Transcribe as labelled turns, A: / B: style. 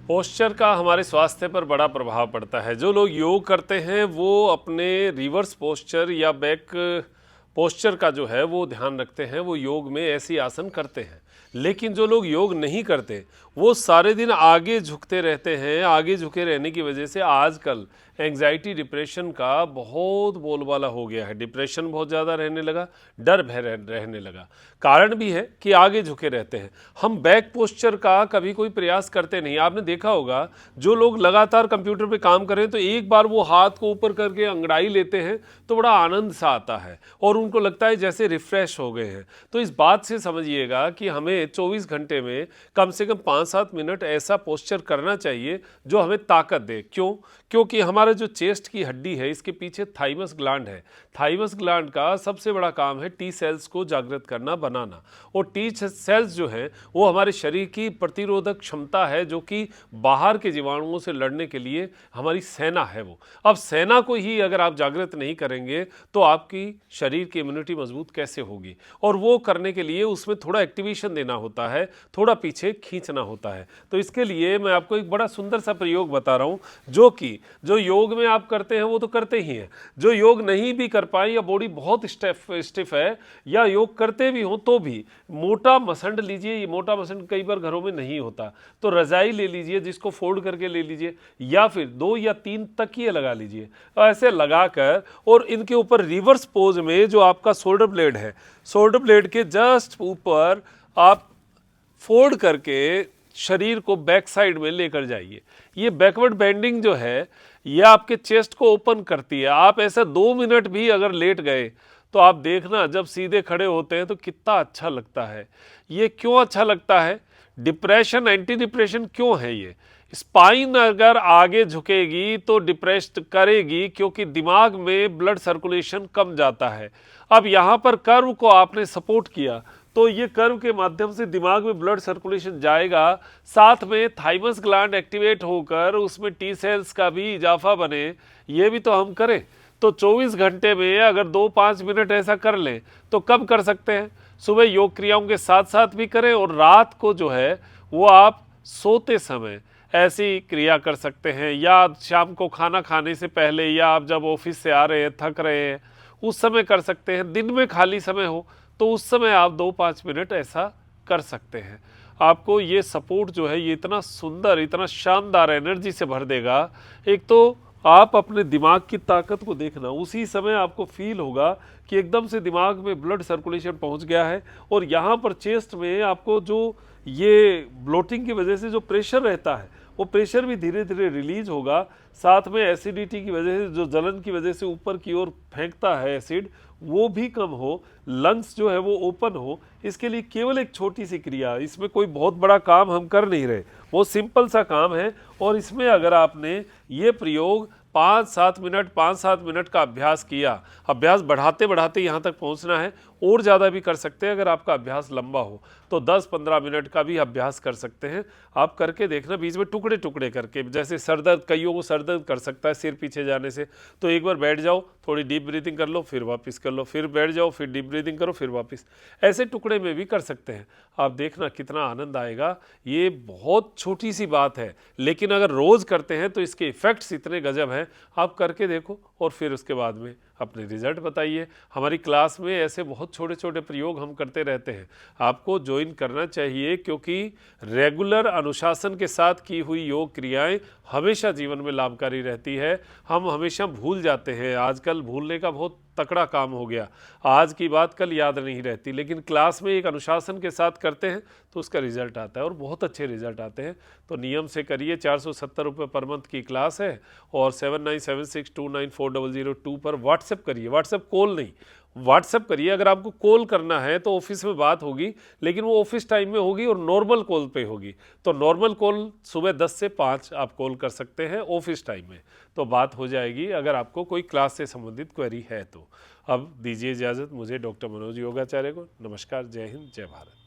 A: Posture का हमारे स्वास्थ्य पर बड़ा प्रभाव पड़ता है। जो लोग योग करते हैं वो अपने रिवर्स पोस्चर या बैक पोस्चर का जो है वो ध्यान रखते हैं, वो योग में ऐसी आसन करते हैं। लेकिन जो लोग योग नहीं करते वो सारे दिन आगे झुकते रहते हैं। आगे झुके रहने की वजह से आजकल एंग्जाइटी डिप्रेशन का बहुत बोलबाला हो गया है। डिप्रेशन बहुत ज़्यादा रहने लगा, डर भय रहने लगा। कारण भी है कि आगे झुके रहते हैं। हम बैक पोस्चर का कभी कोई प्रयास करते नहीं। आपने देखा होगा जो लोग लगातार कंप्यूटर पे काम करें तो एक बार वो हाथ को ऊपर करके अंगड़ाई लेते हैं तो बड़ा आनंद सा आता है और उनको लगता है जैसे रिफ्रेश हो गए हैं। तो इस बात से समझिएगा कि हमें 24 घंटे में कम से कम 5-7 मिनट ऐसा पोस्चर करना चाहिए जो हमें ताकत दे। क्यों? क्योंकि हमारा जो चेस्ट की हड्डी है इसके पीछे थाइमस ग्लैंड है। थाइमस ग्लैंड का सबसे बड़ा काम है टी सेल्स को जागृत करना, बनाना। और टी सेल्स जो है वो हमारे शरीर की प्रतिरोधक क्षमता है, जो कि बाहर के जीवाणुओं से लड़ने के लिए हमारी सेना है वो। अब सेना को ही अगर आप जागृत नहीं करेंगे तो आपकी शरीर की इम्यूनिटी मजबूत कैसे होगी? और वो करने के लिए उसमें थोड़ा एक्टिवेशन देना होता है, थोड़ा पीछे खींचना होता है। तो इसके लिए मैं आपको एक बड़ा सुंदर सा प्रयोग बता रहा हूँ जो योग में आप करते हैं वो तो करते ही हैं। जो योग नहीं भी कर पाए या बॉडी बहुत स्टिफ है या योग करते भी हो तो भी मोटा मसंड लीजिए। ये मोटा मसंड कई बार घरों में नहीं होता तो रजाई ले लीजिए, जिसको फोल्ड करके ले लीजिए, या फिर 2 या 3 तकिए लगा लीजिए। ऐसे लगाकर और इनके ऊपर रिवर्स पोज में जो आपका शोल्डर ब्लेड है, शोल्डर ब्लेड के जस्ट ऊपर आप फोल्ड करके शरीर को बैक साइड में लेकर जाइए। ये बैकवर्ड बेंडिंग जो है ये आपके चेस्ट को ओपन करती है। आप ऐसे 2 मिनट भी अगर लेट गए तो आप देखना जब सीधे खड़े होते हैं तो कितना अच्छा लगता है। ये क्यों अच्छा लगता है? डिप्रेशन, एंटी डिप्रेशन क्यों है ये? स्पाइन अगर आगे झुकेगी तो डिप्रेस्ड करेगी, क्योंकि दिमाग में ब्लड सर्कुलेशन कम जाता है। अब यहाँ पर कर्व को आपने सपोर्ट किया तो ये कर्व के माध्यम से दिमाग में ब्लड सर्कुलेशन जाएगा, साथ में थाइमस ग्लैंड एक्टिवेट होकर उसमें टी सेल्स का भी इजाफा बने। ये भी तो हम करें। तो 24 घंटे में अगर 2-5 मिनट ऐसा कर लें तो कब कर सकते हैं? सुबह योग क्रियाओं के साथ साथ भी करें और रात को जो है वो आप सोते समय ऐसी क्रिया कर सकते हैं, या शाम को खाना खाने से पहले, या आप जब ऑफिस से आ रहे हैं, थक रहे हैं, उस समय कर सकते हैं। दिन में खाली समय हो तो उस समय आप 2-5 मिनट ऐसा कर सकते हैं। आपको ये सपोर्ट जो है ये इतना सुंदर, इतना शानदार एनर्जी से भर देगा। एक तो आप अपने दिमाग की ताकत को देखना, उसी समय आपको फील होगा कि एकदम से दिमाग में ब्लड सर्कुलेशन पहुंच गया है और यहाँ पर चेस्ट में आपको जो ये ब्लोटिंग की वजह से जो प्रेशर रहता है वो प्रेशर भी धीरे धीरे रिलीज होगा। साथ में एसिडिटी की वजह से जो जलन की वजह से ऊपर की ओर फेंकता है एसिड, वो भी कम हो, लंग्स जो है वो ओपन हो। इसके लिए केवल एक छोटी सी क्रिया, इसमें कोई बहुत बड़ा काम हम कर नहीं रहे, वो सिंपल सा काम है। और इसमें अगर आपने ये प्रयोग 5-7 मिनट का अभ्यास किया, अभ्यास बढ़ाते बढ़ाते यहाँ तक पहुँचना है, और ज़्यादा भी कर सकते हैं अगर आपका अभ्यास लंबा हो तो 10-15 मिनट का भी अभ्यास कर सकते हैं। आप करके देखना, बीच में टुकड़े टुकड़े करके। जैसे सर दर्द, कईयों को सर दर्द कर सकता है सिर पीछे जाने से, तो एक बार बैठ जाओ, थोड़ी डीप ब्रीथिंग कर लो, फिर वापस कर लो, फिर बैठ जाओ, फिर डीप ब्रीथिंग करो, फिर वापस। ऐसे टुकड़े में भी कर सकते हैं। आप देखना कितना आनंद आएगा। ये बहुत छोटी सी बात है लेकिन अगर रोज़ करते हैं तो इसके इफ़ेक्ट्स इतने गजब हैं। आप करके देखो और फिर उसके बाद में अपने रिजल्ट बताइए। हमारी क्लास में ऐसे बहुत छोटे छोटे प्रयोग हम करते रहते हैं। आपको ज्वाइन करना चाहिए, क्योंकि रेगुलर अनुशासन के साथ की हुई योग क्रियाएं हमेशा जीवन में लाभकारी रहती है। हम हमेशा भूल जाते हैं, आजकल भूलने का बहुत तकड़ा काम हो गया। आज की बात कल याद नहीं रहती, लेकिन क्लास में एक अनुशासन के साथ करते हैं तो उसका रिजल्ट आता है और बहुत अच्छे रिजल्ट आते हैं। तो नियम से करिए। 470 रुपये पर मंथ की क्लास है और 7976294002 पर व्हाट्सएप करिए। व्हाट्सएप कॉल नहीं, व्हाट्सएप करिए। अगर आपको कॉल करना है तो ऑफिस में बात होगी, लेकिन वो ऑफिस टाइम में होगी और नॉर्मल कॉल पे होगी। तो नॉर्मल कॉल सुबह 10 से 5 आप कॉल कर सकते हैं ऑफिस टाइम में, तो बात हो जाएगी अगर आपको कोई क्लास से संबंधित क्वेरी है तो। अब दीजिए इजाज़त मुझे, डॉक्टर मनोज योगाचार्य को। नमस्कार, जय हिंद, जय भारत।